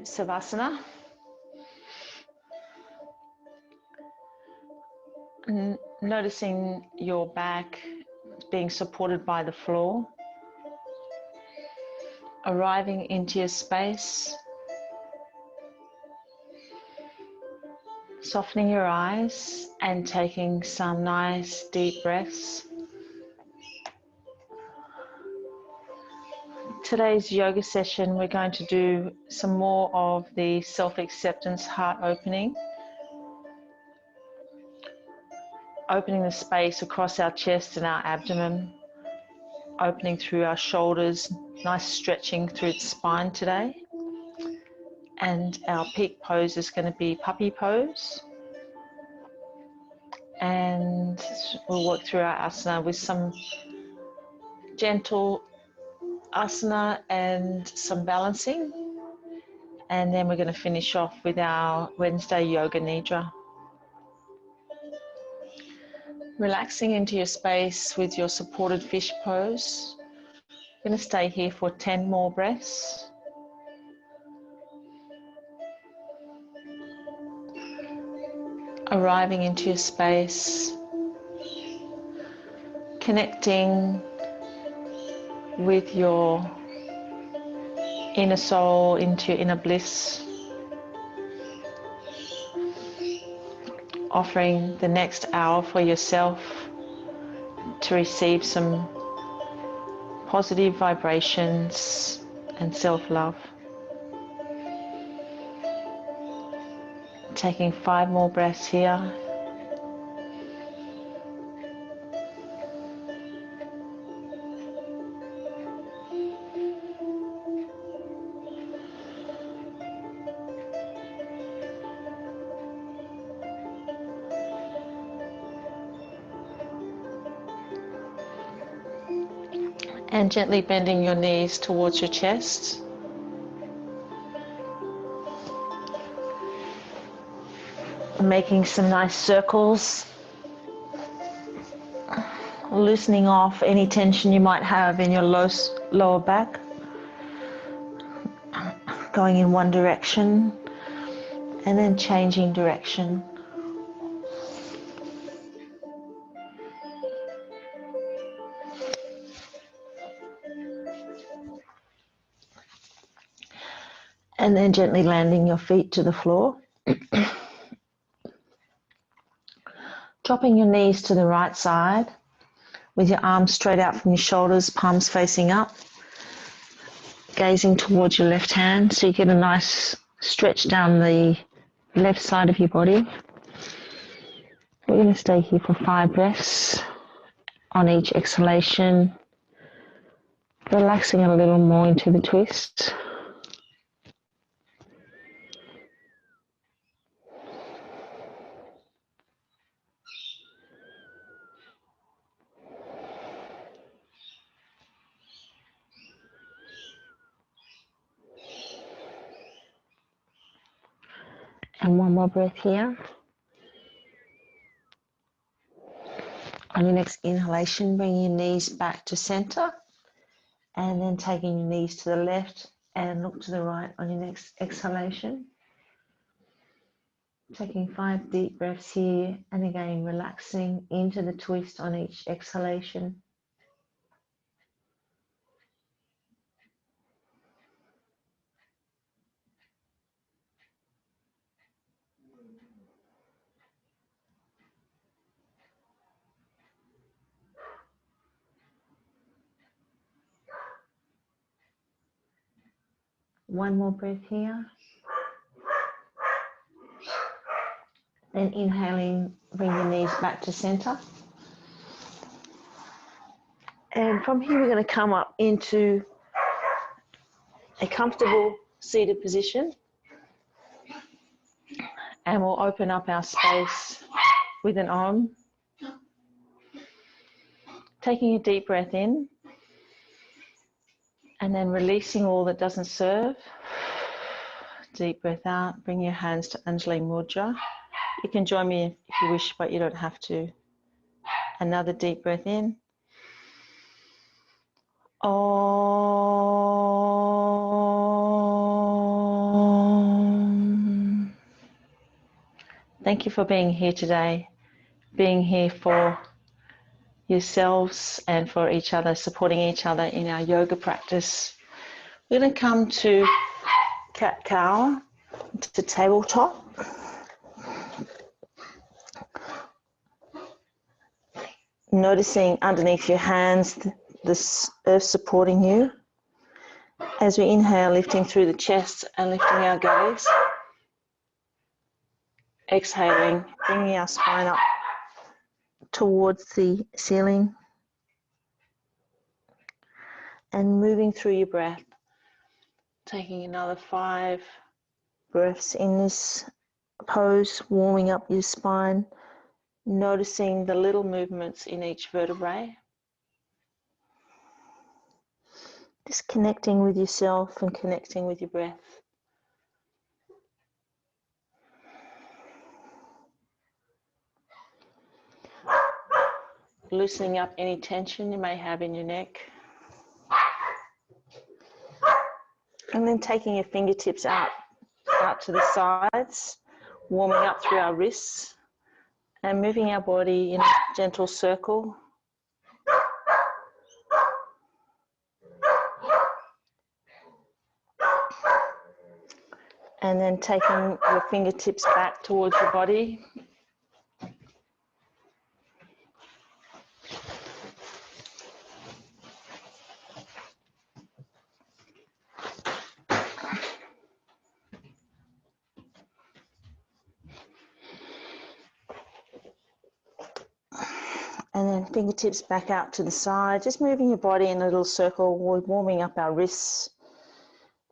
Savasana. Noticing your back being supported by the floor. Arriving into your space. Softening your eyes and taking some nice deep breaths. Today's yoga session, we're going to do some more of the self-acceptance heart opening. Opening the space across our chest and our abdomen. Opening through our shoulders, nice stretching through the spine today. And our peak pose is going to be puppy pose. And we'll work through our asana with some gentle asana and some balancing. And then we're going to finish off with our Wednesday Yoga Nidra. Relaxing into your space with your supported fish pose. We're going to stay here for 10 more breaths. Arriving into your space, connecting with your inner soul, into your inner bliss, offering the next hour for yourself to receive some positive vibrations and self-love. Taking 5 more breaths here. And gently bending your knees towards your chest. Making some nice circles. Loosening off any tension you might have in your lower back. Going in one direction and then changing direction. And then gently landing your feet to the floor. Dropping your knees to the right side with your arms straight out from your shoulders, palms facing up. Gazing towards your left hand so you get a nice stretch down the left side of your body. We're going to stay here for 5 breaths. On each exhalation, relaxing a little more into the twist. And one more breath here. On your next inhalation, bring your knees back to center. And then taking your knees to the left and look to the right on your next exhalation. Taking 5 deep breaths here. And again, relaxing into the twist on each exhalation. One more breath here. Then inhaling, bring your knees back to center. And from here, we're going to come up into a comfortable seated position. And we'll open up our space with an Om. Taking a deep breath in. And then releasing all that doesn't serve. Deep breath out. Bring your hands to Anjali Mudra. You can join me if you wish, but you don't have to. Another deep breath in. Om. Thank you for being here today, being here for yourselves and for each other, supporting each other in our yoga practice. We're going to come to cat-cow, to tabletop. Noticing underneath your hands this earth supporting you. As we inhale, lifting through the chest and lifting our gaze. Exhaling, bringing our spine up towards the ceiling. And moving through your breath. Taking another 5 breaths in this pose, warming up your spine. Noticing the little movements in each vertebrae. Just connecting with yourself and connecting with your breath. Loosening up any tension you may have in your neck. And then taking your fingertips out to the sides, warming up through our wrists and moving our body in a gentle circle. And then taking your fingertips back towards your body. And then fingertips back out to the side, just moving your body in a little circle, warming up our wrists,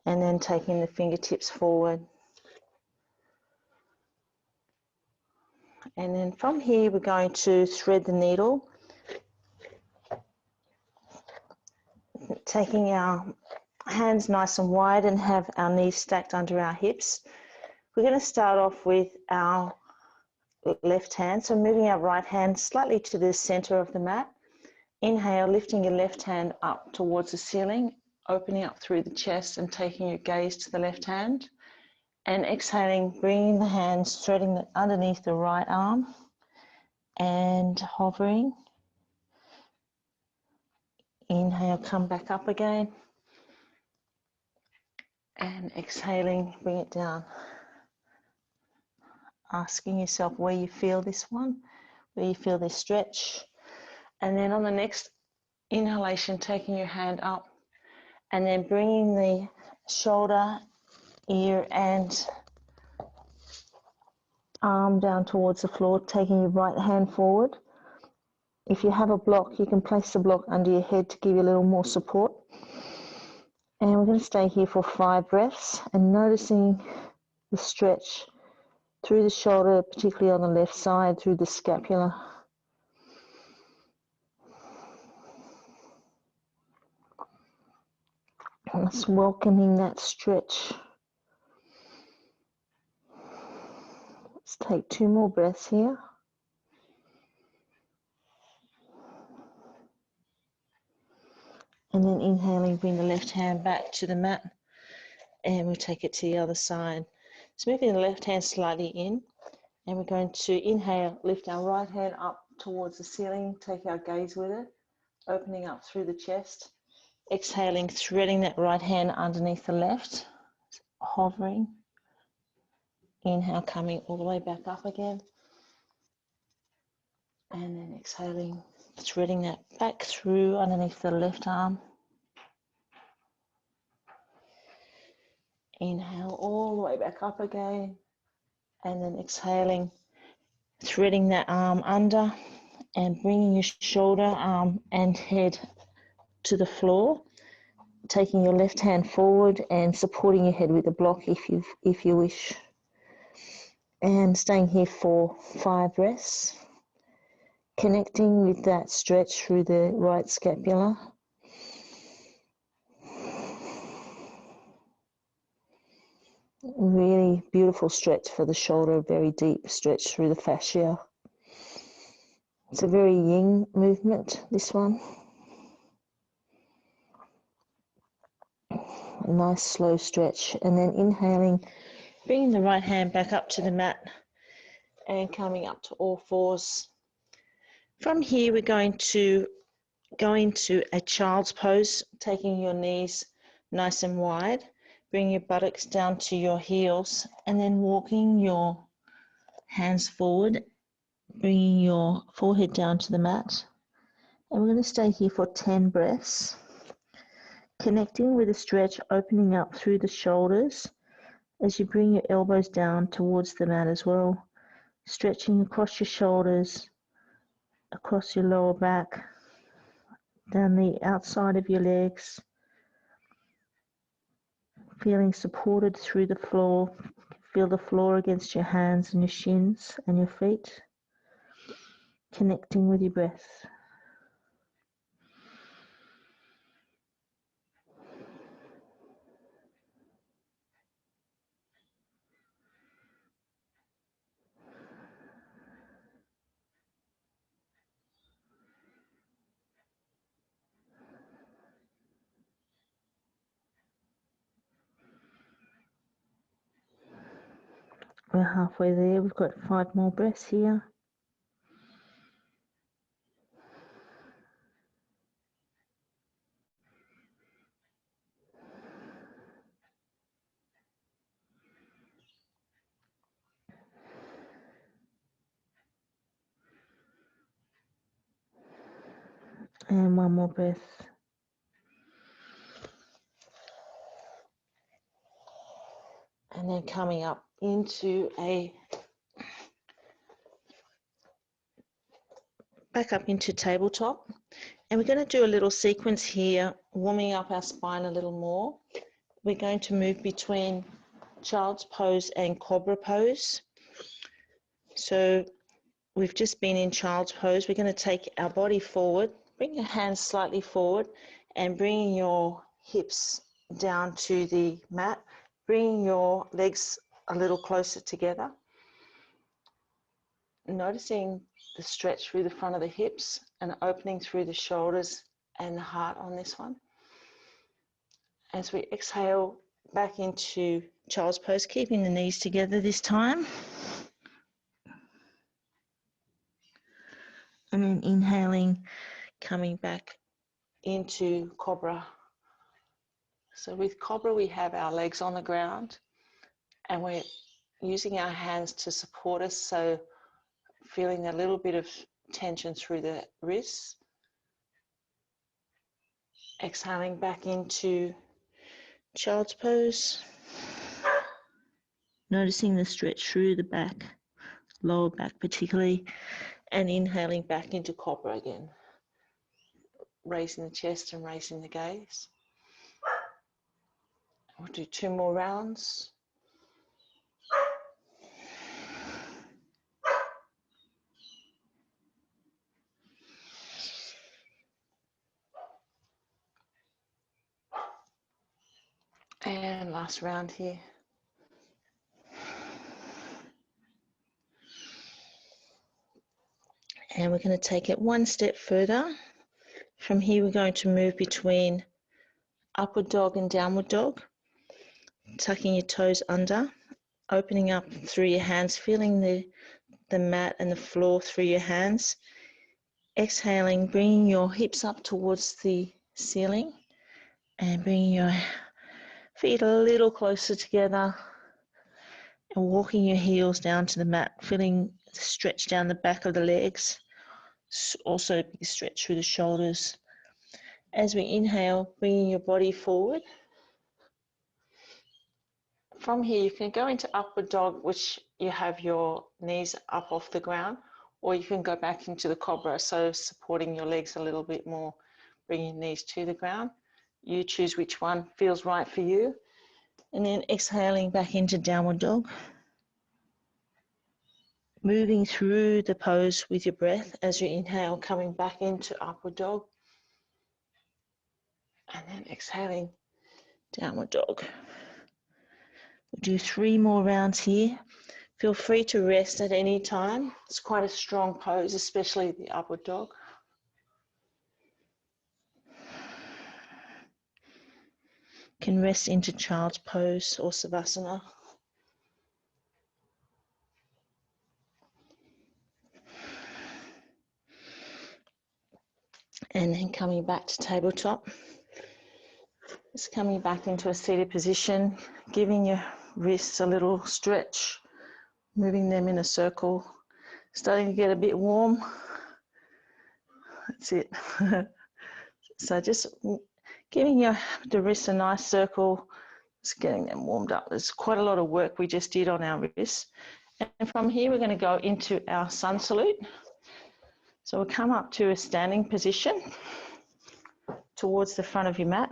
and then taking the fingertips forward. And then from here, we're going to thread the needle, taking our hands nice and wide and have our knees stacked under our hips. We're going to start off with our left hand, so moving our right hand slightly to the center of the mat. Inhale, lifting your left hand up towards the ceiling, opening up through the chest and taking your gaze to the left hand. And exhaling, bringing the hands, threading it underneath the right arm and hovering. Inhale, come back up again. And exhaling, bring it down. Asking yourself where you feel this one, where you feel this stretch. And then on the next inhalation, taking your hand up and then bringing the shoulder, ear and arm down towards the floor, taking your right hand forward. If you have a block, you can place the block under your head to give you a little more support. And we're going to stay here for 5 breaths and noticing the stretch through the shoulder, particularly on the left side, through the scapula. And just welcoming that stretch. Let's take 2 more breaths here. And then inhaling, bring the left hand back to the mat and we'll take it to the other side. So moving the left hand slightly in and we're going to inhale, lift our right hand up towards the ceiling, take our gaze with it, opening up through the chest. Exhaling, threading that right hand underneath the left, hovering. Inhale, coming all the way back up again. And then exhaling, threading that back through underneath the left arm. Inhale all the way back up again. And then exhaling, threading that arm under and bringing your shoulder, arm and head to the floor. Taking your left hand forward and supporting your head with a block if you wish. And staying here for 5 breaths. Connecting with that stretch through the right scapula. Really beautiful stretch for the shoulder, very deep stretch through the fascia. It's a very yin movement, this one. A nice slow stretch. And then inhaling, bringing the right hand back up to the mat and coming up to all fours. From here, we're going to go into a child's pose, taking your knees nice and wide. Bring your buttocks down to your heels and then walking your hands forward, bringing your forehead down to the mat. And we're going to stay here for 10 breaths, connecting with a stretch, opening up through the shoulders as you bring your elbows down towards the mat as well, stretching across your shoulders, across your lower back, down the outside of your legs, feeling supported through the floor. Feel the floor against your hands and your shins and your feet, connecting with your breath. We're halfway there. We've got 5 more breaths here. And 1 more breath. And then coming up into back up into tabletop. And we're going to do a little sequence here, warming up our spine a little more. We're going to move between child's pose and cobra pose. So we've just been in child's pose. We're going to take our body forward, bring your hands slightly forward and bringing your hips down to the mat, bringing your legs a little closer together, noticing the stretch through the front of the hips and opening through the shoulders and the heart on this one. As we exhale back into child's pose, keeping the knees together this time. And then inhaling, coming back into cobra. So with cobra, we have our legs on the ground and we're using our hands to support us, so feeling a little bit of tension through the wrists. Exhaling back into child's pose. Noticing the stretch through the back, lower back particularly, and inhaling back into cobra again. Raising the chest and raising the gaze. We'll do 2 more rounds. And last round here. And we're going to take it 1 step further. From here, we're going to move between upward dog and downward dog, tucking your toes under, opening up through your hands, feeling the mat and the floor through your hands. Exhaling, bringing your hips up towards the ceiling and bringing your feet a little closer together and walking your heels down to the mat, feeling the stretch down the back of the legs, also a big stretch through the shoulders. As we inhale, bringing your body forward. From here, you can go into upward dog, which you have your knees up off the ground, or you can go back into the cobra, so supporting your legs a little bit more, bringing your knees to the ground. You choose which one feels right for you. And then exhaling back into downward dog. Moving through the pose with your breath as you inhale, coming back into upward dog. And then exhaling, downward dog. We'll do 3 more rounds here. Feel free to rest at any time. It's quite a strong pose, especially the upward dog. Can rest into child's pose or savasana. And then coming back to tabletop. Just coming back into a seated position, giving your wrists a little stretch, moving them in a circle, starting to get a bit warm. That's it. So just giving the wrists a nice circle, just getting them warmed up. There's quite a lot of work we just did on our wrists. And from here, we're going to go into our sun salute. So we'll come up to a standing position towards the front of your mat.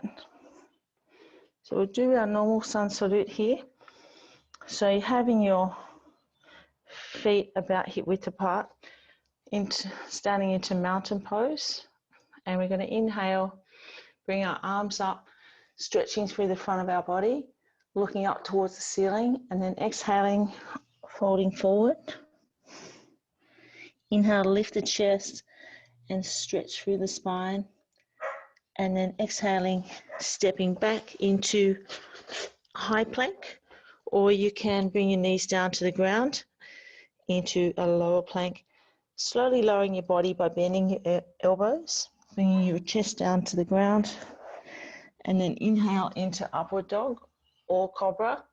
So we'll do our normal sun salute here. So you're having your feet about hip width apart, standing into mountain pose. And we're going to inhale, bring our arms up, stretching through the front of our body, looking up towards the ceiling, and then exhaling, folding forward. Inhale, lift the chest and stretch through the spine. And then exhaling, stepping back into high plank, or you can bring your knees down to the ground into a lower plank, slowly lowering your body by bending your elbows, bringing your chest down to the ground, and then inhale into upward dog or cobra,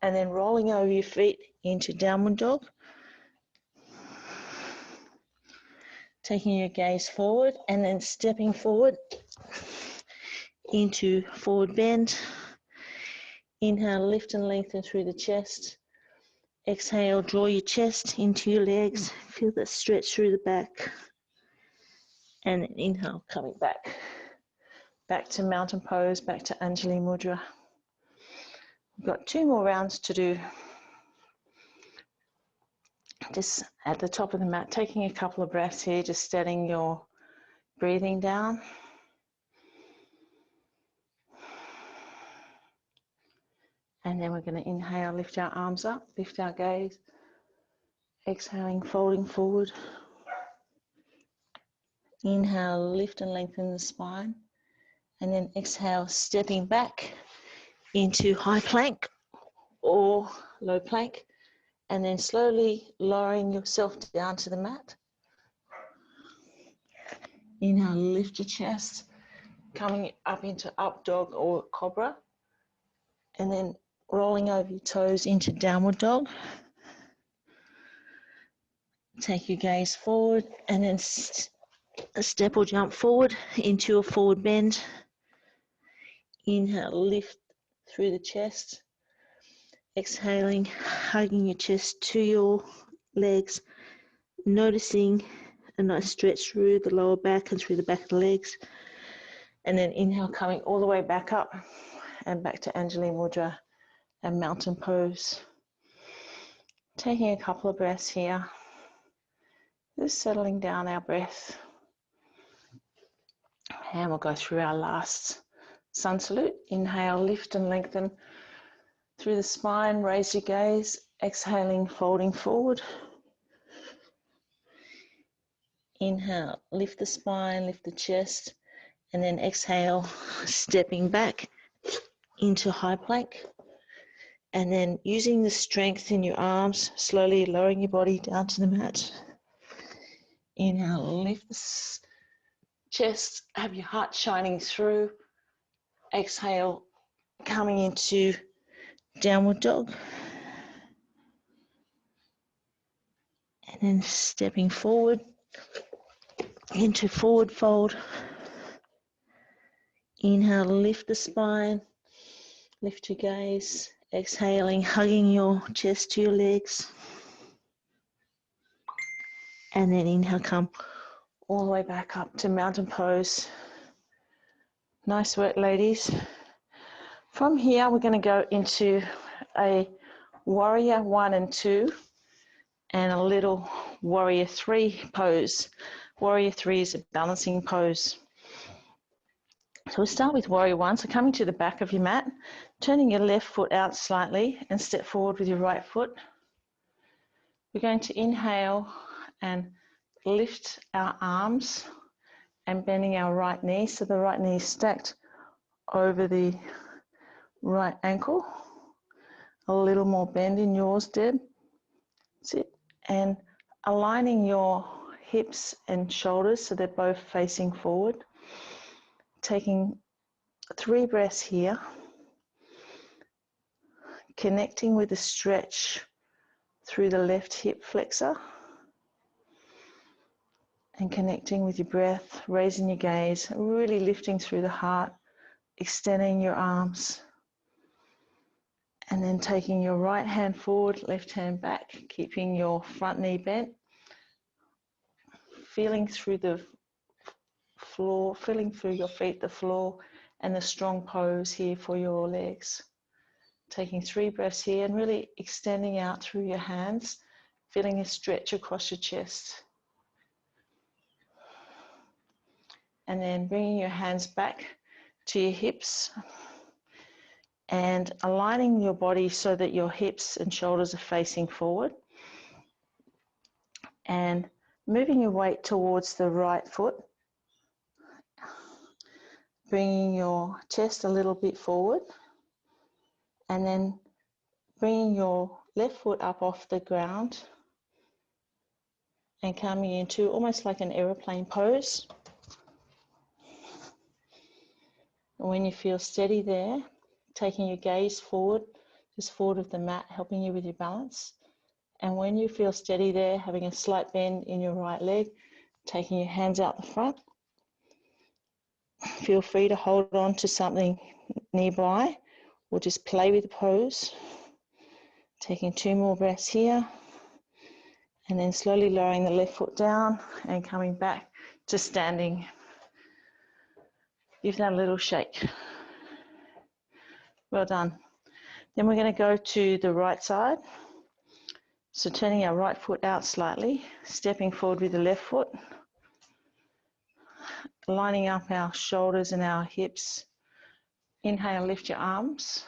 and then rolling over your feet into downward dog. Taking your gaze forward and then stepping forward into forward bend. Inhale, lift and lengthen through the chest. Exhale, draw your chest into your legs. Feel that stretch through the back. And then inhale, coming back. Back to mountain pose, back to Anjali Mudra. We've got 2 more rounds to do. Just at the top of the mat, taking a couple of breaths here, just steadying your breathing down. And then we're going to inhale, lift our arms up, lift our gaze. Exhaling, folding forward. Inhale, lift and lengthen the spine. And then exhale, stepping back into high plank or low plank. And then slowly lowering yourself down to the mat. Inhale, lift your chest, coming up into up dog or cobra. And then rolling over your toes into downward dog. Take your gaze forward and then a step or jump forward into a forward bend. Inhale, lift through the chest. Exhaling, hugging your chest to your legs, noticing a nice stretch through the lower back and through the back of the legs. And then inhale, coming all the way back up and back to Anjali Mudra and mountain pose. Taking a couple of breaths here. Just settling down our breath. And we'll go through our last sun salute. Inhale, lift and lengthen through the spine, raise your gaze. Exhaling, folding forward. Inhale, lift the spine, lift the chest, and then exhale, stepping back into high plank. And then using the strength in your arms, slowly lowering your body down to the mat. Inhale, lift the chest, have your heart shining through. Exhale, coming into downward dog. And then stepping forward into forward fold. Inhale, lift the spine, lift your gaze. Exhaling, hugging your chest to your legs. And then inhale, come all the way back up to mountain pose. Nice work, ladies. From here, we're going to go into a warrior 1 and 2 and a little warrior 3 pose. Warrior 3 is a balancing pose. So we'll start with warrior 1. So coming to the back of your mat, turning your left foot out slightly and step forward with your right foot. We're going to inhale and lift our arms and bending our right knee. So the right knee is stacked over the right ankle. A little more bend in yours, Deb. That's it. And aligning your hips and shoulders so they're both facing forward. Taking 3 breaths here, connecting with the stretch through the left hip flexor and connecting with your breath, raising your gaze, really lifting through the heart, extending your arms, and then taking your right hand forward, left hand back, keeping your front knee bent, feeling through the floor, feeling through your feet, the floor, and the strong pose here for your legs. Taking 3 breaths here and really extending out through your hands, feeling a stretch across your chest. And then bringing your hands back to your hips and aligning your body so that your hips and shoulders are facing forward. And moving your weight towards the right foot, bringing your chest a little bit forward, and then bringing your left foot up off the ground and coming into almost like an aeroplane pose. And when you feel steady there, taking your gaze forward, just forward of the mat, helping you with your balance. And when you feel steady there, having a slight bend in your right leg, taking your hands out the front. Feel free to hold on to something nearby or just play with the pose. Taking 2 more breaths here. And then slowly lowering the left foot down and coming back to standing. Give that a little shake. Well done. Then we're going to go to the right side. So turning our right foot out slightly, stepping forward with the left foot, lining up our shoulders and our hips. Inhale, lift your arms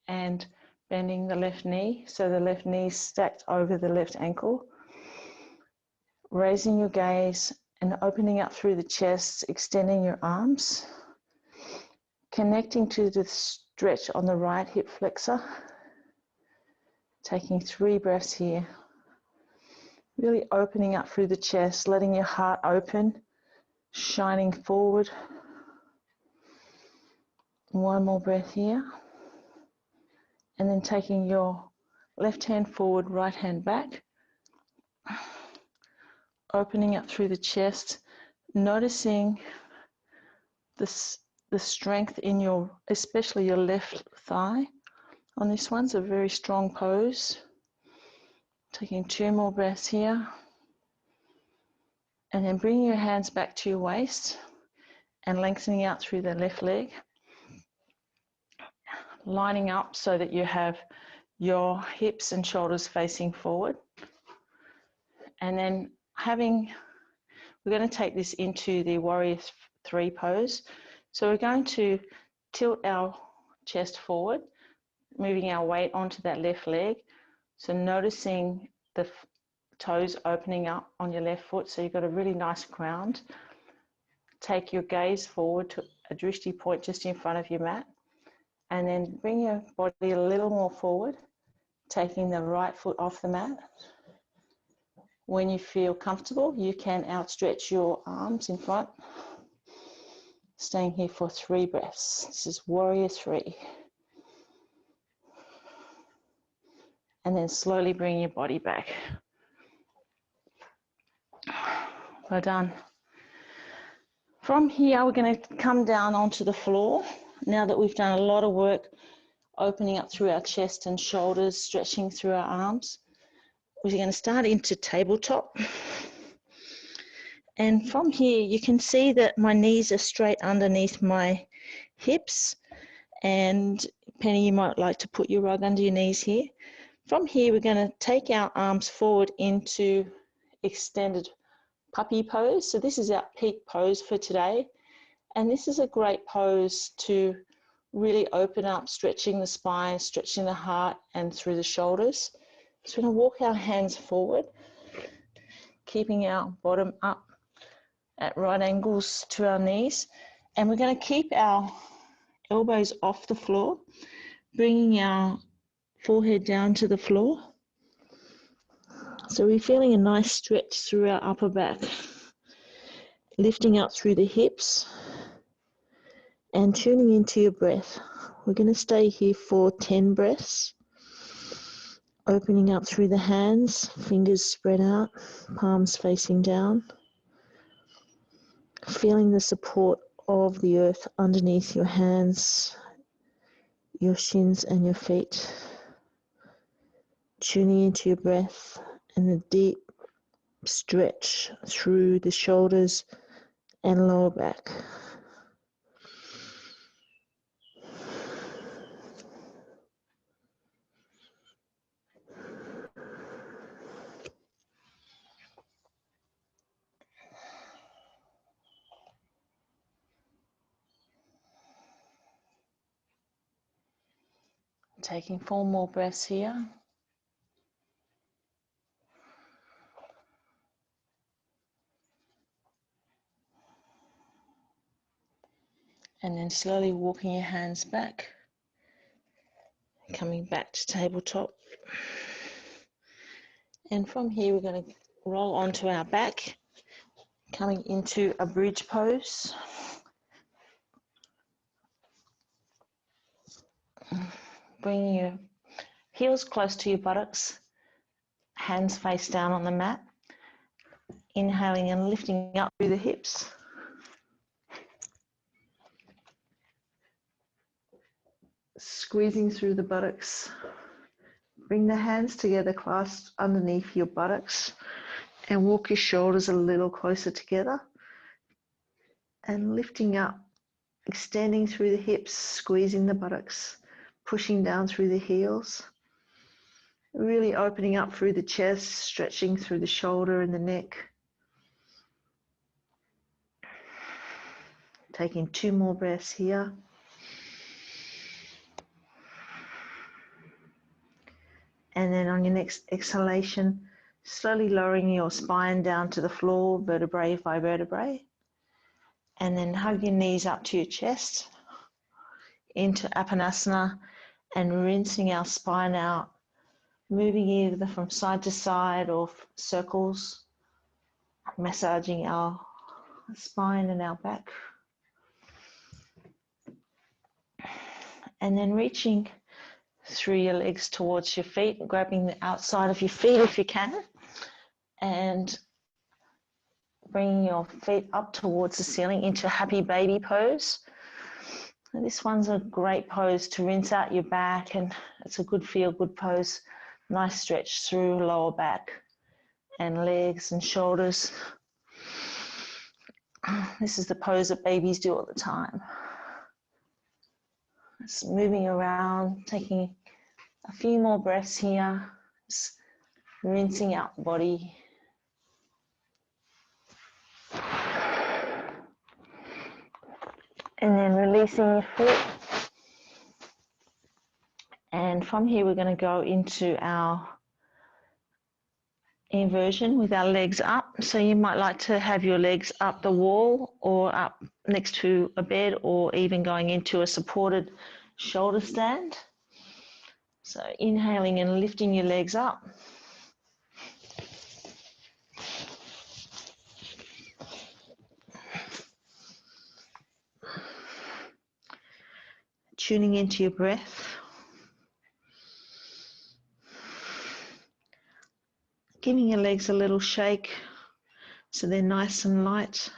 and bending the left knee. So the left knee is stacked over the left ankle. Raising your gaze and opening up through the chest, extending your arms. Connecting to the stretch on the right hip flexor. Taking 3 breaths here. Really opening up through the chest, letting your heart open, shining forward. 1 more breath here. And then taking your left hand forward, right hand back. Opening up through the chest, noticing the strength in your, especially your left thigh. On this one's a very strong pose. Taking 2 more breaths here. And then bringing your hands back to your waist and lengthening out through the left leg. Lining up so that you have your hips and shoulders facing forward. And then we're going to take this into the Warrior 3 pose. So we're going to tilt our chest forward, moving our weight onto that left leg. So noticing the toes opening up on your left foot, so you've got a really nice ground. Take your gaze forward to a drishti point just in front of your mat, and then bring your body a little more forward, taking the right foot off the mat. When you feel comfortable, you can outstretch your arms in front. Staying here for 3 breaths. This is Warrior 3. And then slowly bring your body back. Well done. From here, we're going to come down onto the floor. Now that we've done a lot of work opening up through our chest and shoulders, stretching through our arms, we're going to start into tabletop. And from here, you can see that my knees are straight underneath my hips. And Penny, you might like to put your rug under your knees here. From here, we're going to take our arms forward into extended puppy pose. So this is our peak pose for today. And this is a great pose to really open up, stretching the spine, stretching the heart and through the shoulders. So we're going to walk our hands forward, keeping our bottom up at right angles to our knees. And we're going to keep our elbows off the floor, bringing our forehead down to the floor. So we're feeling a nice stretch through our upper back. lifting up through the hips and tuning into your breath. We're going to stay here for 10 breaths. Opening up through the hands, fingers spread out, palms facing down. Feeling the support of the earth underneath your hands, your shins and your feet. Tuning into your breath and the deep stretch through the shoulders and lower back. Taking 4 more breaths here. And then slowly walking your hands back, coming back to tabletop. And from here we're going to roll onto our back, coming into a bridge pose. Bringing your heels close to your buttocks, hands face down on the mat. Inhaling and lifting up through the hips. Squeezing through the buttocks. Bring the hands together, clasped underneath your buttocks, and walk your shoulders a little closer together. And lifting up, extending through the hips, squeezing the buttocks, pushing down through the heels. Really opening up through the chest, stretching through the shoulder and the neck. Taking 2 more breaths here. And then on your next exhalation, slowly lowering your spine down to the floor, vertebrae by vertebrae. And then hug your knees up to your chest into Apanasana and rinsing our spine out, moving either from side to side or circles, massaging our spine and our back. And then reaching through your legs towards your feet, grabbing the outside of your feet if you can, and bringing your feet up towards the ceiling into happy baby pose. And this one's a great pose to rinse out your back, and it's a good feel good pose. Nice stretch through lower back and legs and shoulders. This is the pose that babies do all the time. Just moving around, taking a few more breaths here, just rinsing out the body. And then releasing your foot. And from here we're going to go into our inversion with our legs up. So you might like to have your legs up the wall or up next to a bed, or even going into a supported shoulder stand. So inhaling and lifting your legs up. Tuning into your breath. Giving your legs a little shake so they're nice and light.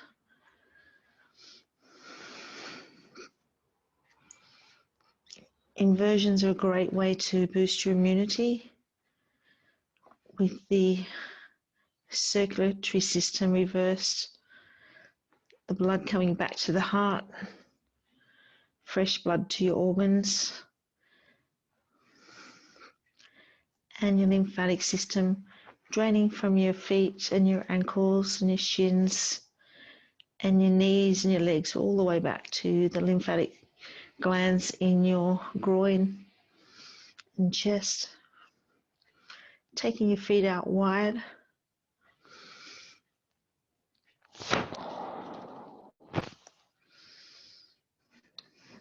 Inversions are a great way to boost your immunity with the circulatory system reversed, the blood coming back to the heart, fresh blood to your organs, and your lymphatic system draining from your feet and your ankles and your shins and your knees and your legs all the way back to the lymphatic glands in your groin and chest. Taking your feet out wide.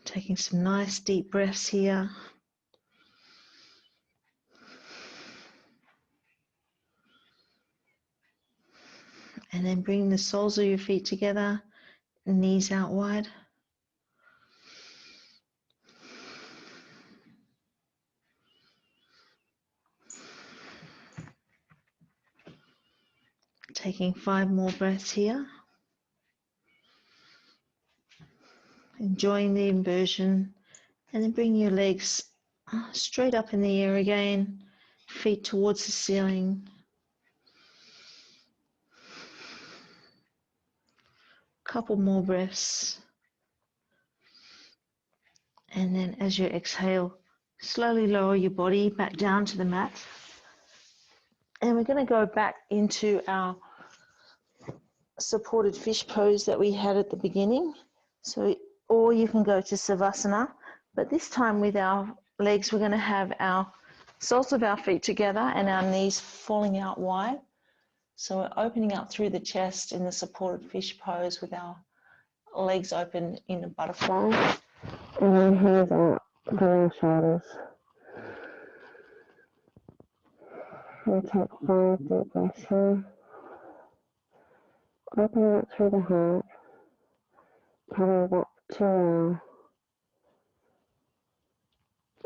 Taking some nice deep breaths here. And then bring the soles of your feet together, knees out wide. Taking 5 more breaths here. Enjoying the inversion. And then bring your legs straight up in the air again, feet towards the ceiling. Couple more breaths. And then as you exhale, slowly lower your body back down to the mat. And we're going to go back into our supported fish pose that we had at the beginning. So, or you can go to Savasana, but this time with our legs, we're going to have our soles of our feet together and our knees falling out wide. So we're opening up through the chest in the supported fish pose with our legs open in a butterfly. And then hands out to our shoulders. We'll take 5 deep breaths here. Opening up through the heart. Coming back to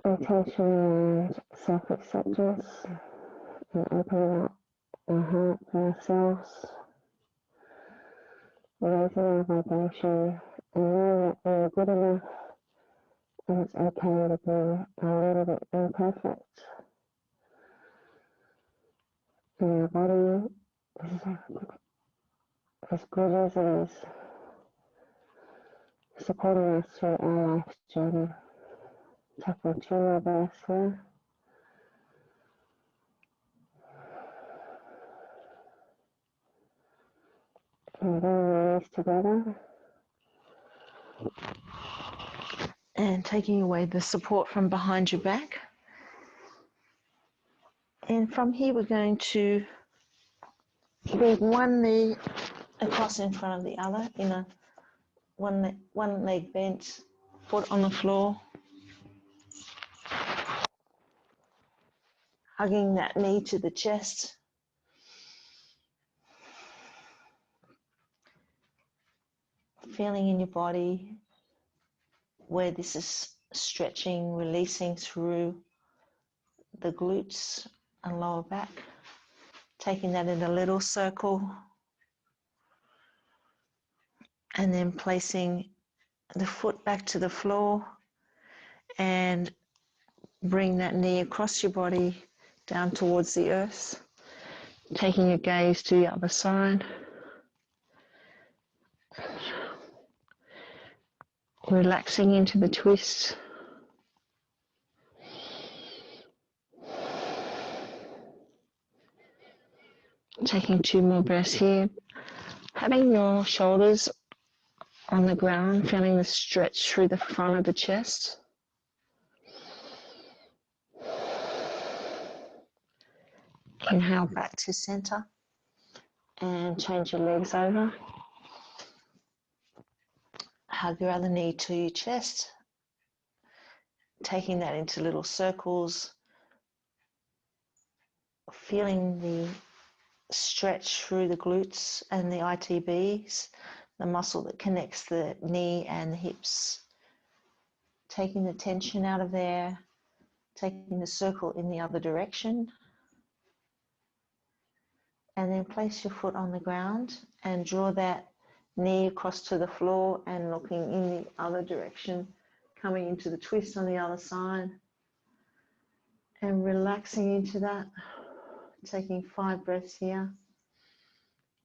our attention around self-acceptance and opening up our heart for ourselves. Raising our vibration and knowing that we're good enough and it's okay to be a little bit imperfect. And our body is as good as it is, supporting us through our life's journey. Taking 2 more breaths here. And bringing your knees together. And taking away the support from behind your back. And from here we're going to bring one knee across in front of the other in a one leg bent, foot on the floor. Hugging that knee to the chest. Feeling in your body where this is stretching, releasing through the glutes and lower back. Taking that in a little circle. And then placing the foot back to the floor and bring that knee across your body down towards the earth. Taking your gaze to the other side. Relaxing into the twist. Taking 2 more breaths here. Having your shoulders on the ground, feeling the stretch through the front of the chest. Inhale back to center and change your legs over. Hug your other knee to your chest, taking that into little circles, feeling the stretch through the glutes and the ITBs, the muscle that connects the knee and the hips. Taking the tension out of there, taking the circle in the other direction. And then place your foot on the ground and draw that knee across to the floor and looking in the other direction, coming into the twist on the other side and relaxing into that, taking 5 breaths here.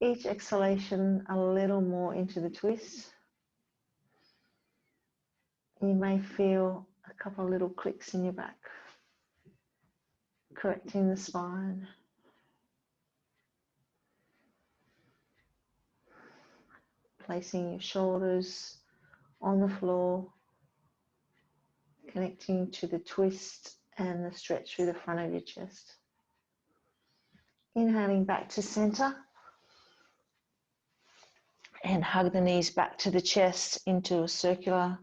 Each exhalation a little more into the twist. You may feel a couple of little clicks in your back, correcting the spine. Placing your shoulders on the floor, connecting to the twist and the stretch through the front of your chest. Inhaling back to center and hug the knees back to the chest into a circular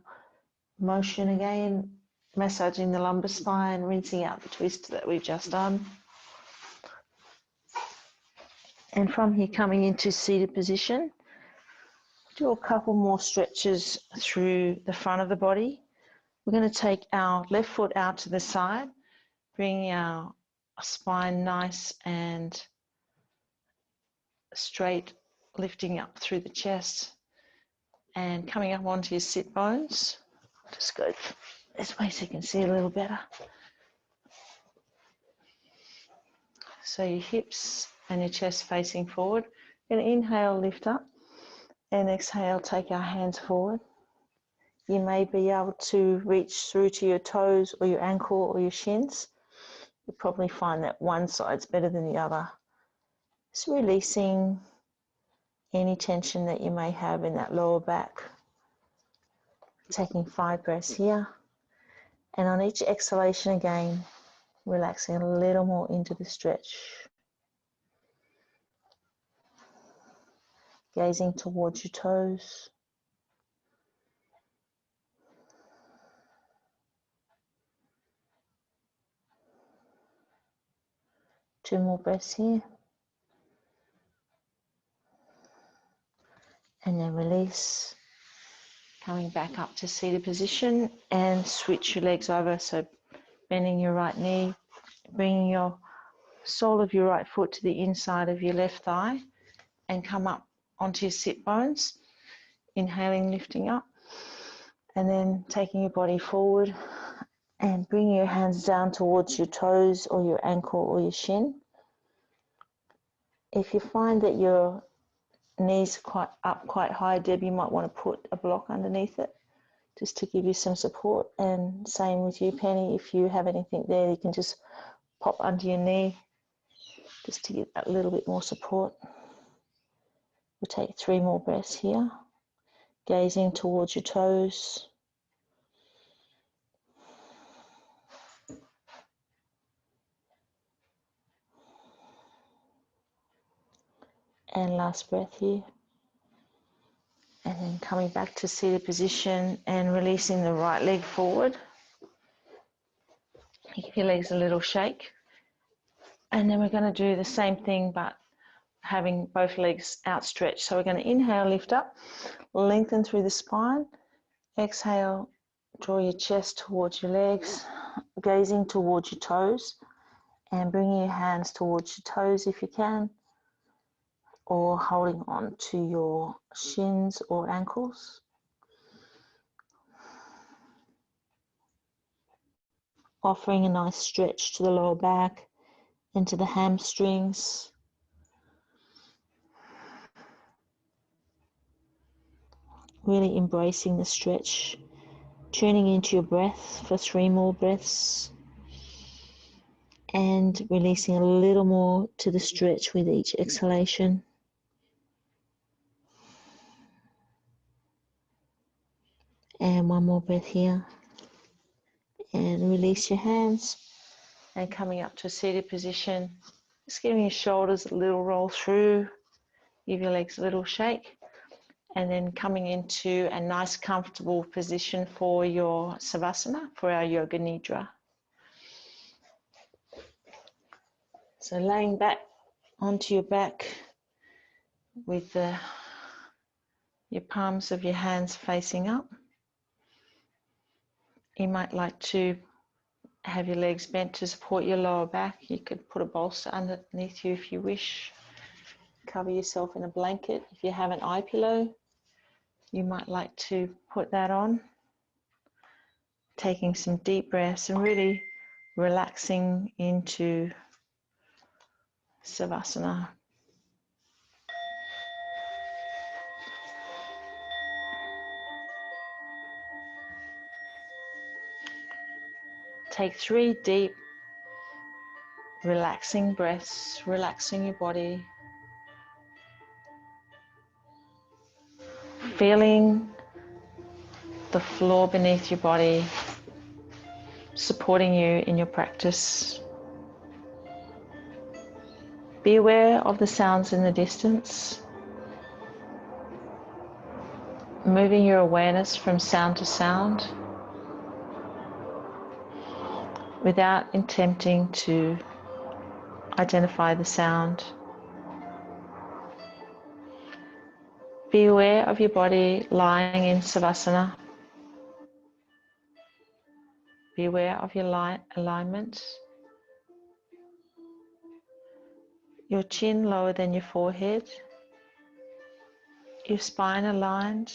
motion again, massaging the lumbar spine, rinsing out the twist that we've just done. And from here, coming into seated position, do a couple more stretches through the front of the body. We're going to take our left foot out to the side, bring our spine nice and straight, lifting up through the chest and coming up onto your sit bones. Just go this way so you can see a little better. So your hips and your chest facing forward. We're going to inhale, lift up, and exhale, take our hands forward. You may be able to reach through to your toes or your ankle or your shins. You'll probably find that one side's better than the other. Just releasing any tension that you may have in that lower back. Taking 5 breaths here. And on each exhalation again, relaxing a little more into the stretch. Gazing towards your toes. Two more breaths here. And then release. Coming back up to seated position and switch your legs over. So bending your right knee, bringing your sole of your right foot to the inside of your left thigh and come up onto your sit bones. Inhaling, lifting up, and then taking your body forward and bringing your hands down towards your toes or your ankle or your shin. If you find that your knees are quite high, Deb, you might want to put a block underneath it just to give you some support. And same with you, Penny, if you have anything there, you can just pop under your knee just to get a little bit more support. We'll take 3 more breaths here, gazing towards your toes. And last breath here. And then coming back to seated position and releasing the right leg forward. Give your legs a little shake. And then we're going to do the same thing but having both legs outstretched. So we're going to inhale, lift up, lengthen through the spine. Exhale, draw your chest towards your legs, gazing towards your toes and bringing your hands towards your toes if you can, or holding on to your shins or ankles. Offering a nice stretch to the lower back and to the hamstrings. Really embracing the stretch. Tuning into your breath for 3 more breaths. And releasing a little more to the stretch with each exhalation. And 1 more breath here. And release your hands. And coming up to a seated position, just giving your shoulders a little roll through. Give your legs a little shake. And then coming into a nice comfortable position for your Savasana, for our Yoga Nidra. So laying back onto your back with your palms of your hands facing up. You might like to have your legs bent to support your lower back. You could put a bolster underneath you if you wish. Cover yourself in a blanket. If you have an eye pillow, you might like to put that on. Taking some deep breaths and really relaxing into Savasana. Take 3 deep, relaxing breaths, relaxing your body. Feeling the floor beneath your body, supporting you in your practice. Be aware of the sounds in the distance. Moving your awareness from sound to sound without attempting to identify the sound. Be aware of your body lying in Savasana. Be aware of your alignment. Your chin lower than your forehead. Your spine aligned.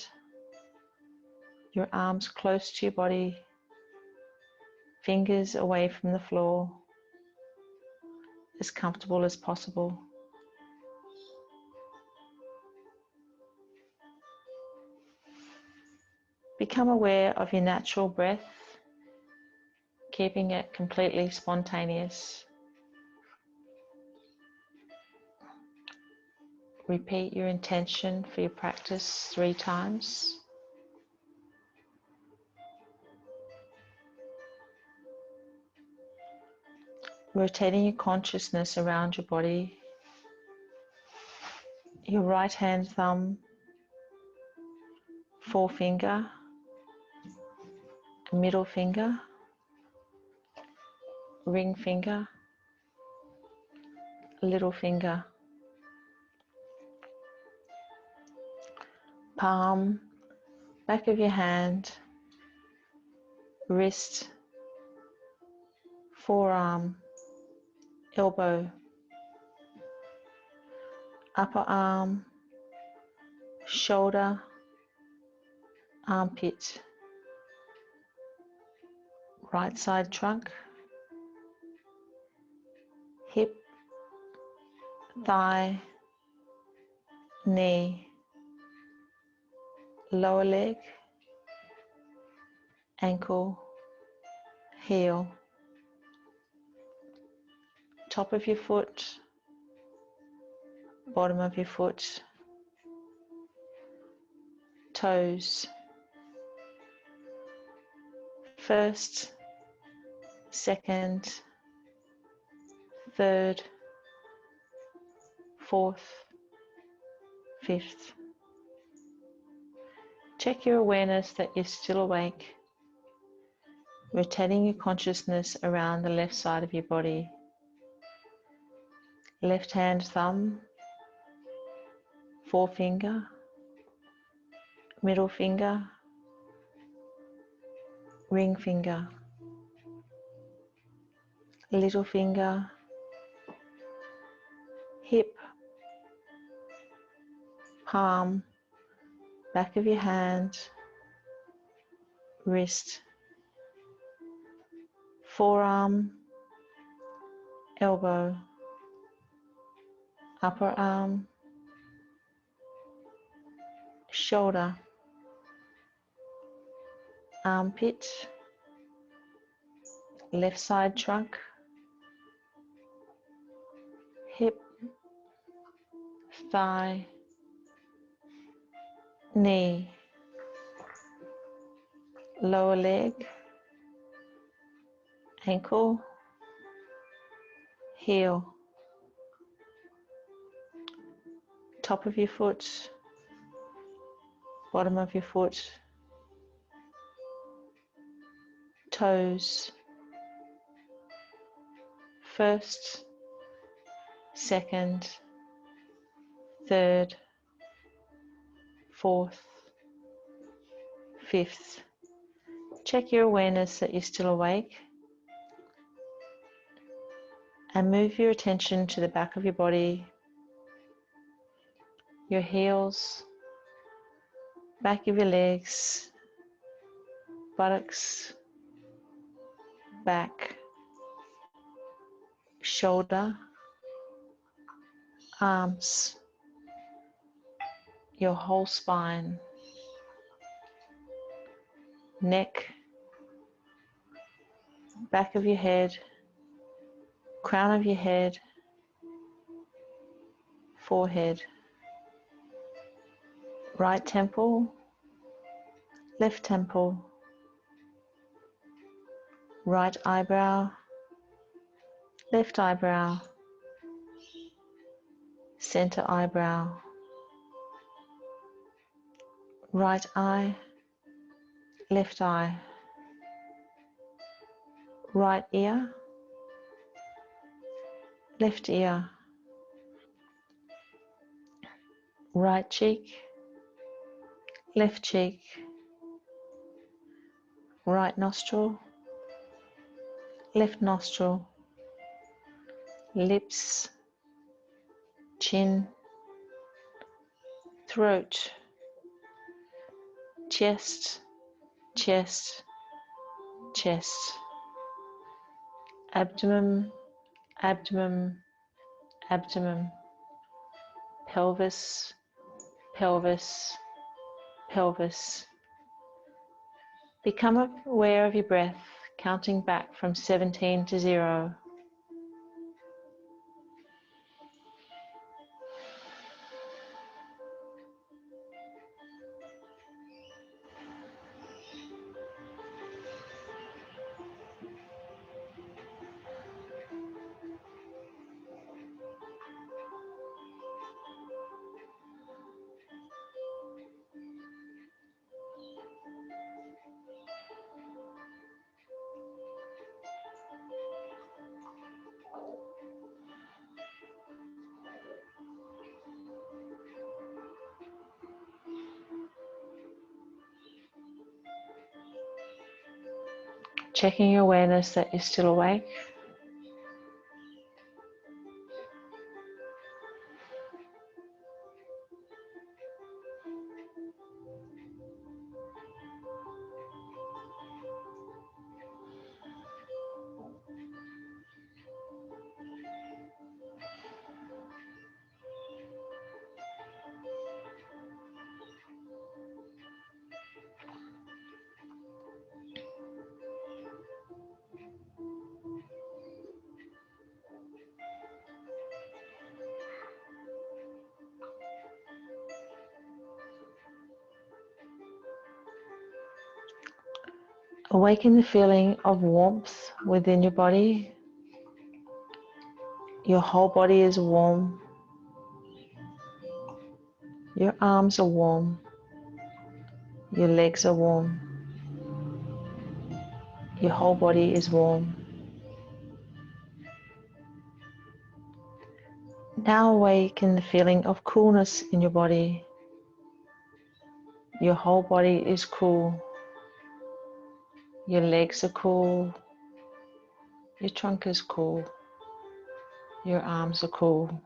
Your arms close to your body. Fingers away from the floor. As comfortable as possible. Become aware of your natural breath, keeping it completely spontaneous. Repeat your intention for your practice 3 times. Rotating your consciousness around your body. Your right hand thumb, forefinger, middle finger, ring finger, little finger, palm, back of your hand, wrist, forearm, elbow, upper arm, shoulder, armpit, right side trunk, hip, thigh, knee, lower leg, ankle, heel, top of your foot, bottom of your foot, toes, first, second, third, fourth, fifth. Check your awareness that you're still awake, rotating your consciousness around the left side of your body. Left hand thumb, forefinger, middle finger, ring finger, little finger, hip, palm, back of your hand, wrist, forearm, elbow, upper arm, shoulder, armpit, left side trunk, hip, thigh, knee, lower leg, ankle, heel, top of your foot, bottom of your foot, toes, first, second, third, fourth, fifth. Check your awareness that you're still awake and move your attention to the back of your body, your heels, back of your legs, buttocks, back, shoulder, arms, your whole spine, neck, back of your head, crown of your head, forehead, right temple, left temple, right eyebrow, left eyebrow, center eyebrow, right eye, left eye, right ear, left ear, right cheek, left cheek, right nostril, left nostril, lips, chin, throat, chest, chest, chest, abdomen, abdomen, abdomen, pelvis, pelvis, pelvis. Become aware of your breath, counting back from 17 to 0. Checking your awareness that you're still awake. Awaken the feeling of warmth within your body. Your whole body is warm. Your arms are warm. Your legs are warm. Your whole body is warm. Now awaken the feeling of coolness in your body. Your whole body is cool. Your legs are cool. Your trunk is cool. Your arms are cool.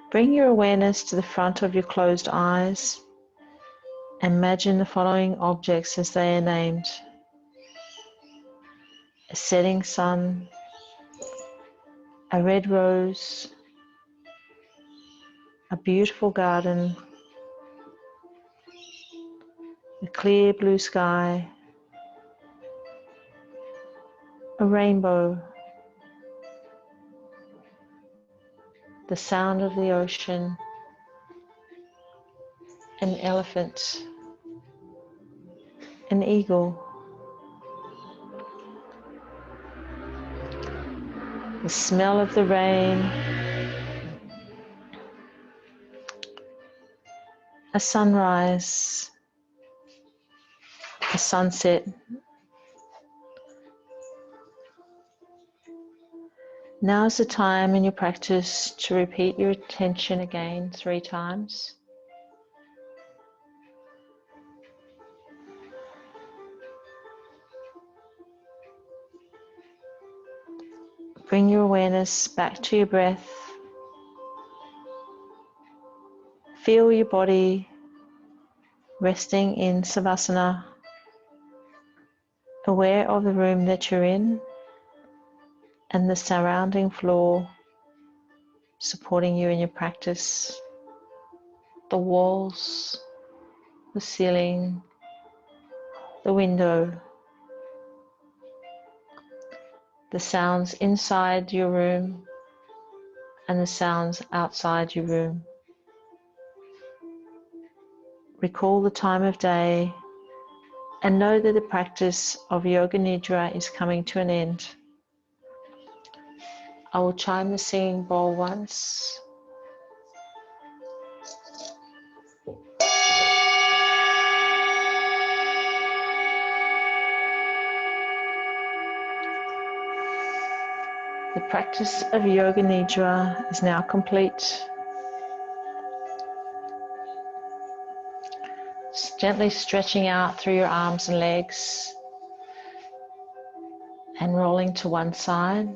Bring your awareness to the front of your closed eyes. Imagine the following objects as they are named: a setting sun, a red rose, a beautiful garden, a clear blue sky, a rainbow, the sound of the ocean, an elephant, an eagle, the smell of the rain, a sunrise, a sunset. Now is the time in your practice to repeat your attention again 3 times. Bring your awareness back to your breath. Feel your body resting in Savasana, aware of the room that you're in and the surrounding floor supporting you in your practice, the walls, the ceiling, the window, the sounds inside your room and the sounds outside your room. Recall the time of day and know that the practice of Yoga Nidra is coming to an end. I will chime the singing bowl once. The practice of Yoga Nidra is now complete. Gently stretching out through your arms and legs and rolling to one side.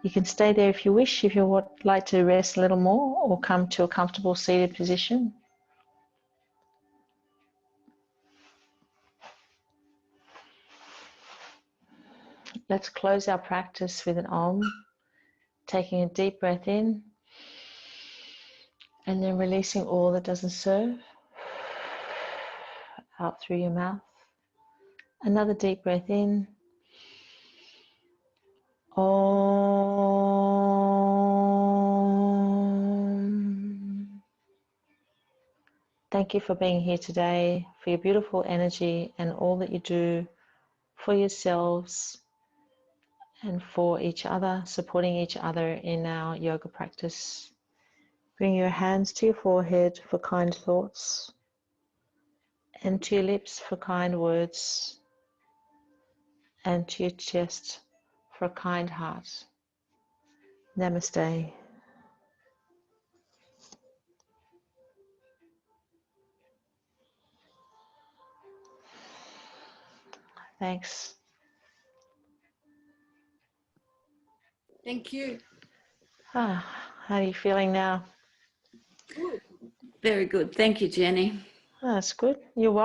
You can stay there if you wish, if you would like to rest a little more or come to a comfortable seated position. Let's close our practice with an Om, taking a deep breath in and then releasing all that doesn't serve out through your mouth. Another deep breath in. Om. Thank you for being here today, for your beautiful energy and all that you do for yourselves and for each other, supporting each other in our yoga practice. Bring your hands to your forehead for kind thoughts and to your lips for kind words and to your chest for a kind heart. Namaste. Thanks. Thank you. How are you feeling now? Good. Very good. Thank you, Jenny. That's good. You're welcome.